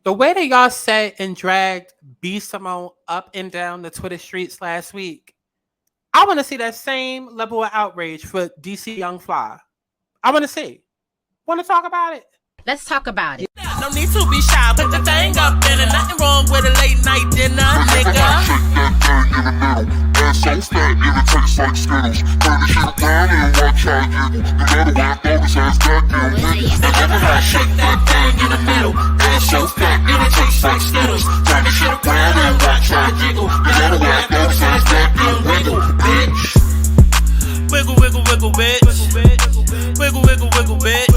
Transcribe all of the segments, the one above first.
The way that y'all sat and dragged B Simone up and down the Twitter streets last week, I want to see that same level of outrage for DC Young Fly. I want to see. Want to talk about it? Let's talk about it. No need to be shy, put the thing up in it. Nothing wrong with a late night dinner, nigga. Shake that thing in the middle. Ass so fat, it tastes like Skittles. Turn the shit around and watch how I jiggle. You gotta work all this ass goddamn wiggle. Shake that thing in the middle. Ass so fat, it tastes like Skittles. Turn the shit around and watch how I jiggle. You gotta work all this ass goddamn wiggle, bitch. Wiggle, wiggle, wiggle, bitch. Wiggle, wiggle, wiggle, bitch.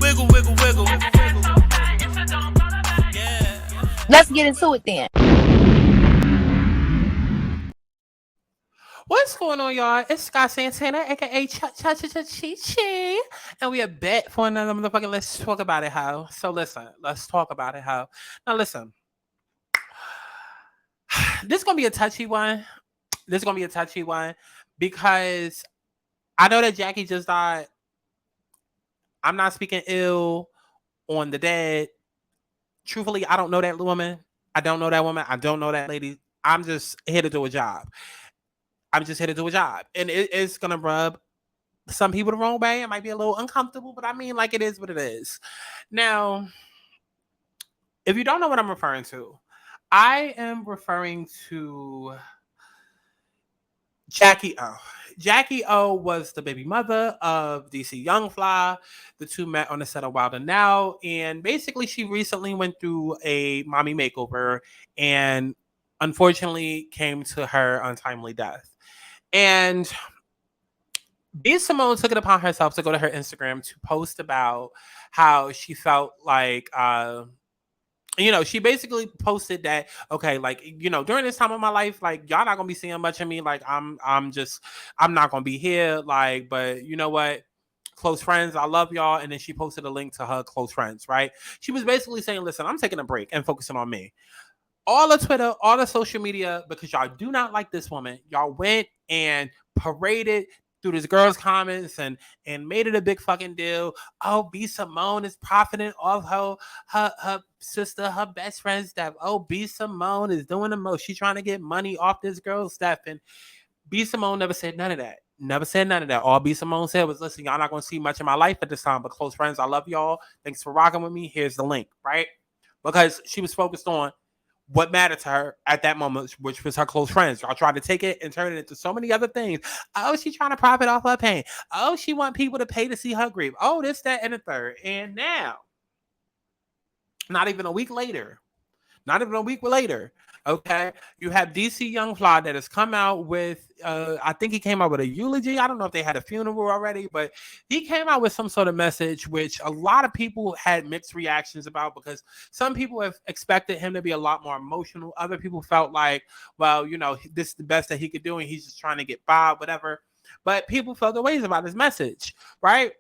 Wiggle, wiggle, wiggle. Yeah. Let's get into it then. What's going on, y'all? It's Santana, aka Cha-Cha-Cha-Chi-Chi. And we are back for another motherfucking Let's Talk About It How. So listen, let's talk about it how. Now listen. This is gonna be a touchy one. Because I know that Jacky just died. I'm not speaking ill on the dead. Truthfully, I don't know that woman. I don't know that lady. I'm just here to do a job. And it's going to rub some people the wrong way. It might be a little uncomfortable, but I mean, like, it is what it is. Now, if you don't know what I'm referring to, I am referring to Jacky O. Jacky O was the baby mother of DC Young Fly. The two met on the set of Wild 'N Out, and basically she recently went through a mommy makeover and unfortunately came to her untimely death. And B Simone took it upon herself to go to her Instagram to post about how she felt like she basically posted that, okay, like, during this time of my life, like, y'all not gonna be seeing much of me. Like, I'm not gonna be here. Like, but you know what? Close friends, I love y'all. And then she posted a link to her close friends, right? She was basically saying, listen, I'm taking a break and focusing on me. All the Twitter, all the social media, because y'all do not like this woman, y'all went and paraded through this girl's comments and made it a big fucking deal. Oh, B Simone is profiting off her sister, her best friend's stuff. Oh, B Simone is doing the most. She's trying to get money off this girl's stuff. And B Simone never said none of that. All B Simone said was, listen, y'all not going to see much of my life at this time, but close friends, I love y'all. Thanks for rocking with me. Here's the link, right? Because she was focused on what mattered to her at that moment, which was her close friends. Y'all tried to take it and turn it into so many other things. Oh, she's trying to profit off her pain. Oh, she want people to pay to see her grief. Oh, this, that, and the third. And now, not even a week later, okay, you have DC Young Fly that has come out with, I think he came out with a eulogy. I don't know if they had a funeral already, but he came out with some sort of message, which a lot of people had mixed reactions about, because some people have expected him to be a lot more emotional. Other people felt like, well, this is the best that he could do, and he's just trying to get by, whatever. But people felt the ways about his message, right?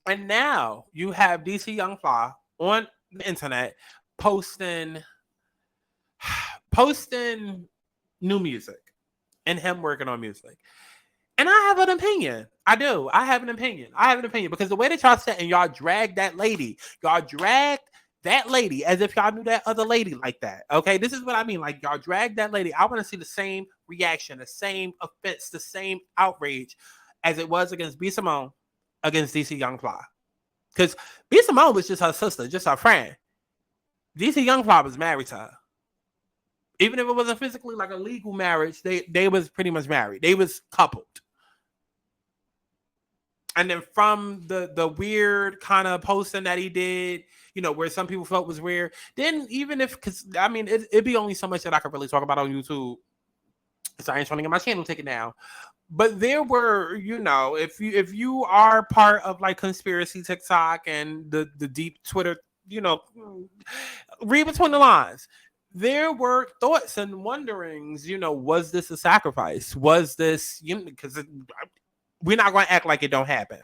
And now you have DC Young Fly on the internet posting new music and him working on music. And I have an opinion. I do. I have an opinion because the way that y'all said, and y'all dragged that lady as if y'all knew that other lady like that. Okay, this is what I mean. Like, y'all dragged that lady. I want to see the same reaction, the same offense, the same outrage as it was against B Simone against DC Young Fly. Because B Simone was just her sister, just her friend. DC Young Fly was married to her. Even if it wasn't physically like a legal marriage, they was pretty much married. They was coupled. And then from the weird kind of posting that he did, where some people felt was weird, then even if, because I mean, it'd be only so much that I could really talk about on YouTube. So I ain't trying to get my channel taken down. But there were, if you are part of like conspiracy TikTok and the deep Twitter, read between the lines. There were thoughts and wonderings, was this a sacrifice? Was this, because we're not going to act like it don't happen.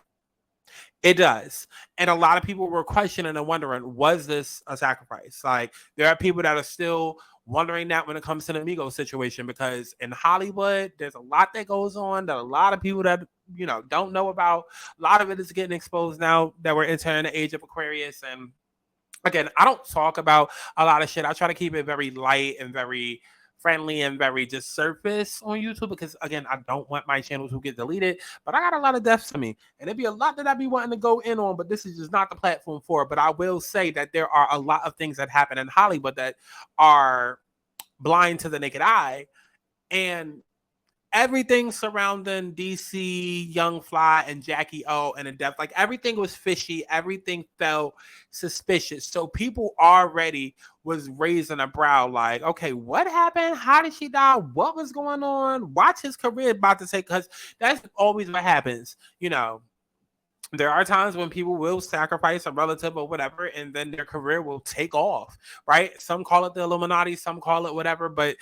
It does. And a lot of people were questioning and wondering, was this a sacrifice? Like, there are people that are still wondering that when it comes to the Migos situation, because in Hollywood, there's a lot that goes on that a lot of people that, don't know about. A lot of it is getting exposed now that we're entering the age of Aquarius, and again, I don't talk about a lot of shit. I try to keep it very light and very friendly and very just surface on YouTube because again, I don't want my channel to get deleted. But I got a lot of deaths to me, and there'd be a lot that I'd be wanting to go in on. But this is just not the platform for it. But I will say that there are a lot of things that happen in Hollywood that are blind to the naked eye, and everything surrounding DC, Young Fly, and Jacky O and the death, like everything was fishy, everything felt suspicious. So people already was raising a brow, like, okay, what happened? How did she die? What was going on? Watch his career about to take, because that's always what happens, you know. There are times when people will sacrifice a relative or whatever, and then their career will take off, right? Some call it the Illuminati, some call it whatever, but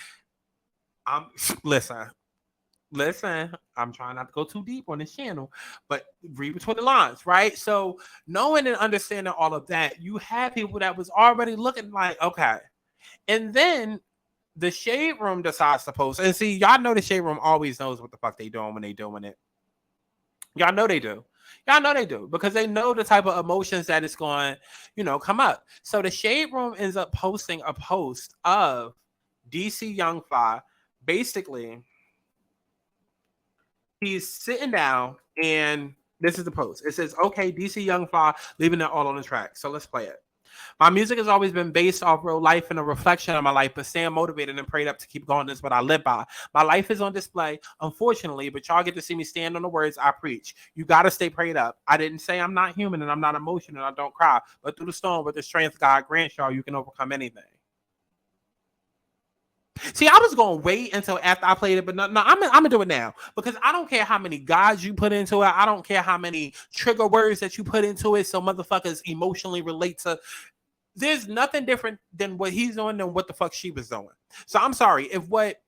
I'm listen, I'm trying not to go too deep on this channel, but read between the lines, right? So knowing and understanding all of that, you have people that was already looking like, okay. And then the Shade Room decides to post. And see, y'all know the Shade Room always knows what the fuck they doing when they doing it. Y'all know they do. Y'all know they do because they know the type of emotions that it's going, you know, come up. So the Shade Room ends up posting a post of DC Young Fly. Basically, he's sitting down and this is the post. It says, okay, DC Young Fly, leaving it all on the track. So let's play it. My music has always been based off real life and a reflection of my life, but staying motivated and prayed up to keep going is what I live by. My life is on display, unfortunately, but y'all get to see me stand on the words I preach. You got to stay prayed up. I didn't say I'm not human and I'm not emotional and I don't cry, but through the storm with the strength God grants y'all, you can overcome anything. See, I was going to wait until after I played it, but no, I'm going to do it now because I don't care how many gods you put into it. I don't care how many trigger words that you put into it so motherfuckers emotionally relate to. There's nothing different than what he's doing than what the fuck she was doing. So I'm sorry if what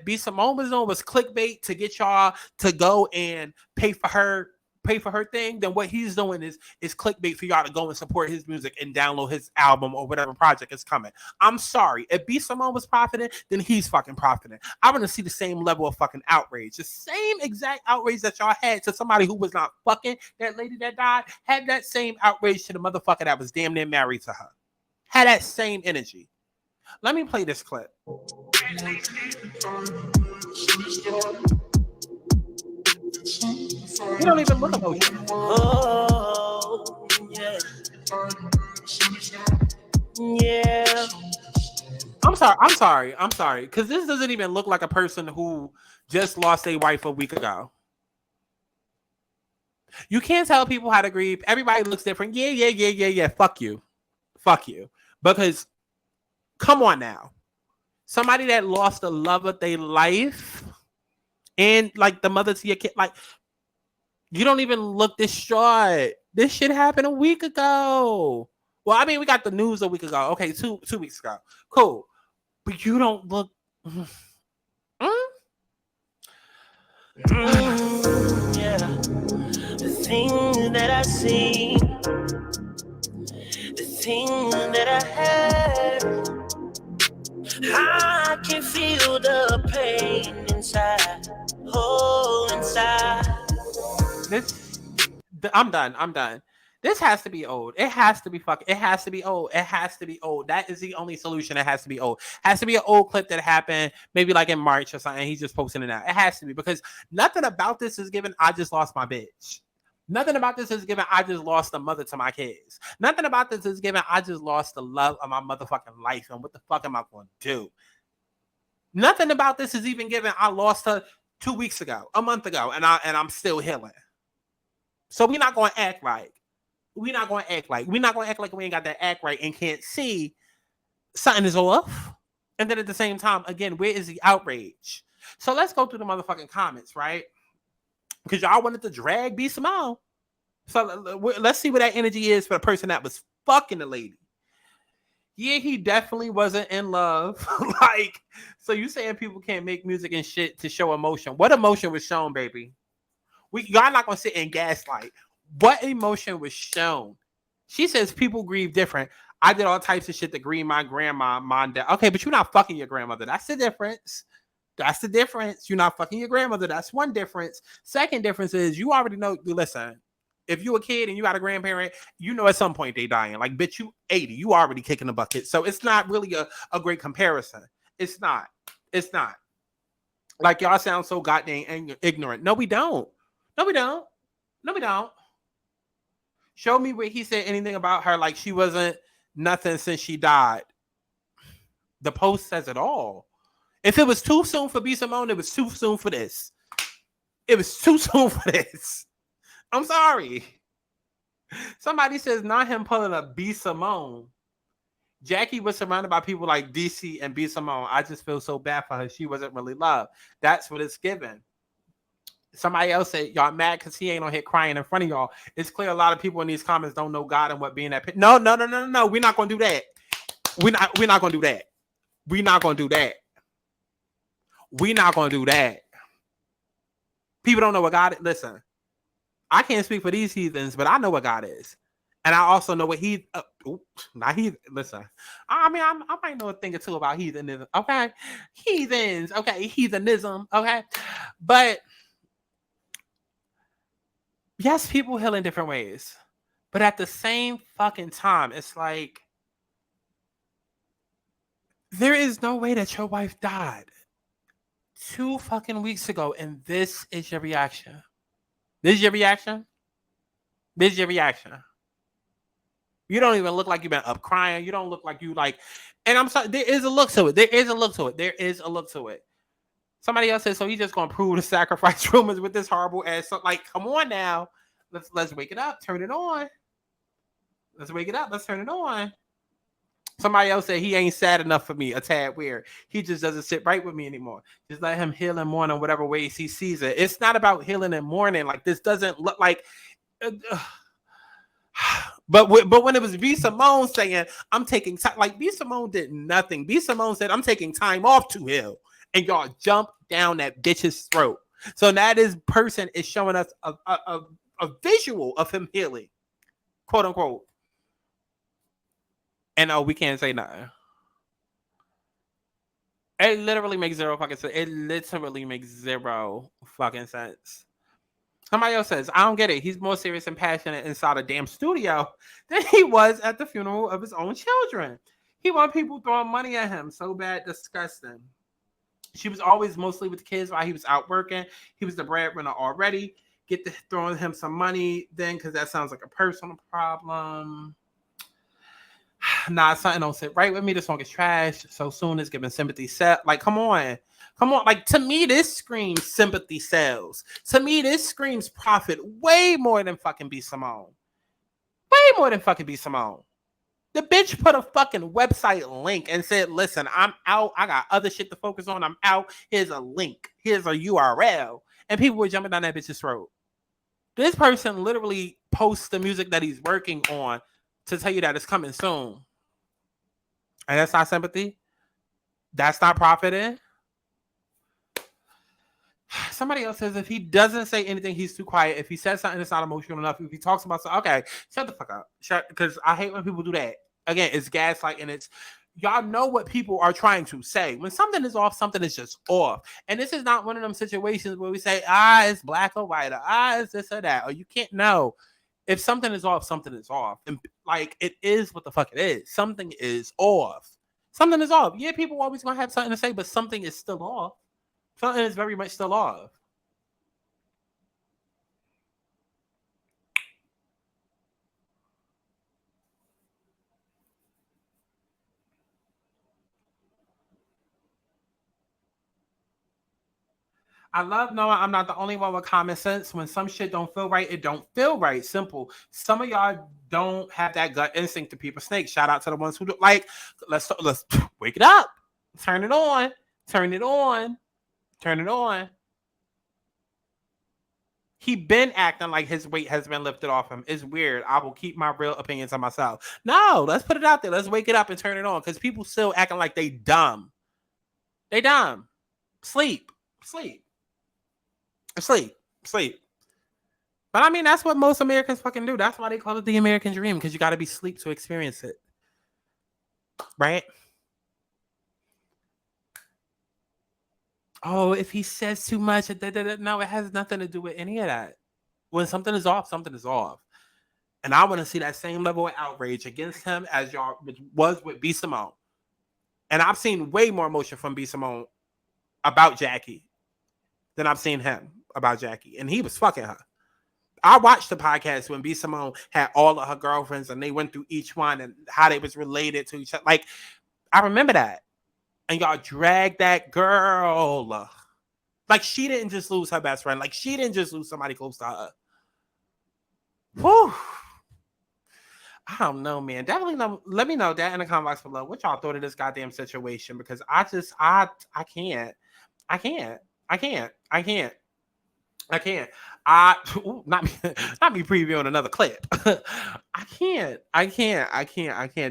B Simone was doing was clickbait to get y'all to go and pay for her thing, then what he's doing is clickbait for y'all to go and support his music and download his album or whatever project is coming. I'm sorry. If B Simone was profiting, then he's fucking profiting. I want to see the same level of fucking outrage. The same exact outrage that y'all had to somebody who was not fucking that lady that died, had that same outrage to the motherfucker that was damn near married to her. Had that same energy. Let me play this clip. You don't even look emotional. Oh, yeah. Yeah. I'm sorry. Because this doesn't even look like a person who just lost a wife a week ago. You can't tell people how to grieve. Everybody looks different. Yeah. Fuck you. Because, come on now. Somebody that lost the love of their life and like the mother to your kid, like, you don't even look distraught. This shit happened a week ago. Well, I mean, we got the news a week ago. Okay, two weeks ago. Cool. But you don't look... Yeah. The things that I see, the things that I have, I can feel the pain inside. Oh, inside. I'm done. This has to be old. It has to be old. That is the only solution. It has to be old. It has to be an old clip that happened maybe like in March or something. He's just posting it out. It has to be because nothing about this is given. I just lost my bitch. Nothing about this is given. I just lost the mother to my kids. Nothing about this is given. I just lost the love of my motherfucking life. And what the fuck am I going to do? Nothing about this is even given. I lost her 2 weeks ago, a month ago, and I'm still healing. So we're not going to act like we ain't got that act right and can't see something is off. And then at the same time, again, where is the outrage? So let's go through the motherfucking comments, right? Because y'all wanted to drag B Simone. So let's see what that energy is for the person that was fucking the lady. Yeah, he definitely wasn't in love. Like, so you saying people can't make music and shit to show emotion. What emotion was shown, baby? Y'all not gonna sit and gaslight. What emotion was shown? She says people grieve different. I did all types of shit to grieve my grandma, mom, dad. Okay, but you're not fucking your grandmother. That's the difference. You're not fucking your grandmother. That's one difference. Second difference is you already know. Listen, If you a kid and you got a grandparent, you know at some point they dying. Like, bitch, you 80, you already kicking the bucket. So it's not really a great comparison. It's not. It's not. Like, y'all sound so goddamn ignorant. No, we don't. No, we don't. No, we don't. Show me where he said anything about her like she wasn't nothing since she died. The post says it all. If it was too soon for B. Simone, it was too soon for this. It was too soon for this. I'm sorry. Somebody says, not him pulling a B. Simone. Jacky was surrounded by people like DC and B. Simone. I just feel so bad for her. She wasn't really loved. That's what it's given. Somebody else said, y'all mad because he ain't on here crying in front of y'all. It's clear a lot of people in these comments don't know God and what being that pit. No. We're not going to do that. We're not going to do that. We're not going to do that. We're not going to do that. People don't know what God is. Listen, I can't speak for these heathens, but I know what God is. And I also know what listen. I mean, I might know a thing or two about heathenism. Okay. Heathens. Okay. Heathenism. Okay. But yes, people heal in different ways. But at the same fucking time, it's like, there is no way that your wife died 2 fucking weeks ago, and this is your reaction. This is your reaction? This is your reaction. You don't even look like you've been up crying. You don't look like you like, and I'm sorry, there is a look to it. There is a look to it. There is a look to it. Somebody else said, so he's just gonna prove the sacrifice rumors with this horrible ass. So, like, come on now. Let's wake it up. Turn it on. Let's wake it up. Let's turn it on. Somebody else said he ain't sad enough for me. A tad weird. He just doesn't sit right with me anymore. Just let him heal and mourn in whatever ways he sees it. It's not about healing and mourning. Like, this doesn't look like. But when it was B. Simone saying, I'm taking time, like, B. Simone did nothing. B. Simone said, I'm taking time off to heal. And y'all jump down that bitch's throat. So now this person is showing us a visual of him healing, quote unquote. And we can't say nothing. It literally makes zero fucking sense. It literally makes zero fucking sense. Somebody else says, I don't get it. He's more serious and passionate inside a damn studio than he was at the funeral of his own children. He wanted people throwing money at him. So bad, disgusting. She was always mostly with the kids while he was out working. He was the breadwinner already. Get to throwing him some money then, because that sounds like a personal problem. Nah, something don't sit right with me. This song is trash. So soon as giving sympathy set. Like, come on. Like, to me, this screams sympathy sells. To me, this screams profit way more than fucking B. Simone. Way more than fucking B. Simone. The bitch put a fucking website link and said, listen, I'm out. I got other shit to focus on. I'm out. Here's a link. Here's a URL. And people were jumping down that bitch's throat. This person literally posts the music that he's working on to tell you that it's coming soon. And that's not sympathy. That's not profiting. Somebody else says if he doesn't say anything, he's too quiet. If he says something that's not emotional enough, if he talks about something, okay, shut the fuck up. Because I hate when people do that. Again, it's gaslight, and it's, y'all know what people are trying to say. When something is off, something is just off. And this is not one of them situations where we say, it's black or white, or it's this or that, or you can't know. If something is off, something is off. And like, it is what the fuck it is. Something is off. Something is off. Yeah, people are always going to have something to say, but something is still off. Something is very much still off. I love knowing I'm not the only one with common sense. When some shit don't feel right, it don't feel right. Simple. Some of y'all don't have that gut instinct to peep a snake. Shout out to the ones who do. Like, let's wake it up. Turn it on. Turn it on. Turn it on. He been acting like his weight has been lifted off him. It's weird. I will keep my real opinions to myself. No, let's put it out there. Let's wake it up and turn it on. Because people still acting like they dumb. They dumb. Sleep. But I mean, that's what most Americans fucking do. That's why they call it the American dream. Because you got to be sleep to experience it. Right? Oh, if he says too much, no, it has nothing to do with any of that. When something is off, something is off. And I want to see that same level of outrage against him as y'all was with B. Simone. And I've seen way more emotion from B. Simone about Jacky than I've seen him about Jacky. And he was fucking her. I watched the podcast when B. Simone had all of her girlfriends and they went through each one and how they was related to each other. Like, I remember that. And y'all dragged that girl. Like, she didn't just lose her best friend. Like, she didn't just lose somebody close to her. Whew. I don't know, man. Definitely let me know that in the comment box below what y'all thought of this goddamn situation, because I can't. Not me previewing another clip. I can't.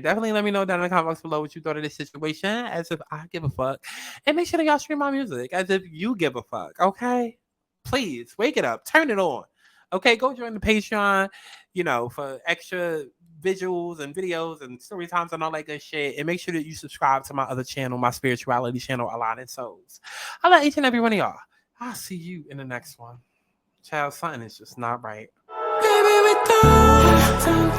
Definitely let me know down in the comment box below what you thought of this situation, as if I give a fuck. And make sure that y'all stream my music as if you give a fuck, okay? Please, wake it up. Turn it on. Okay, go join the Patreon, for extra visuals and videos and story times and all that good shit. And make sure that you subscribe to my other channel, my spirituality channel, Aligning Souls. I love each and every one of y'all. I'll see you in the next one. Child, something is just not right. Baby, we don't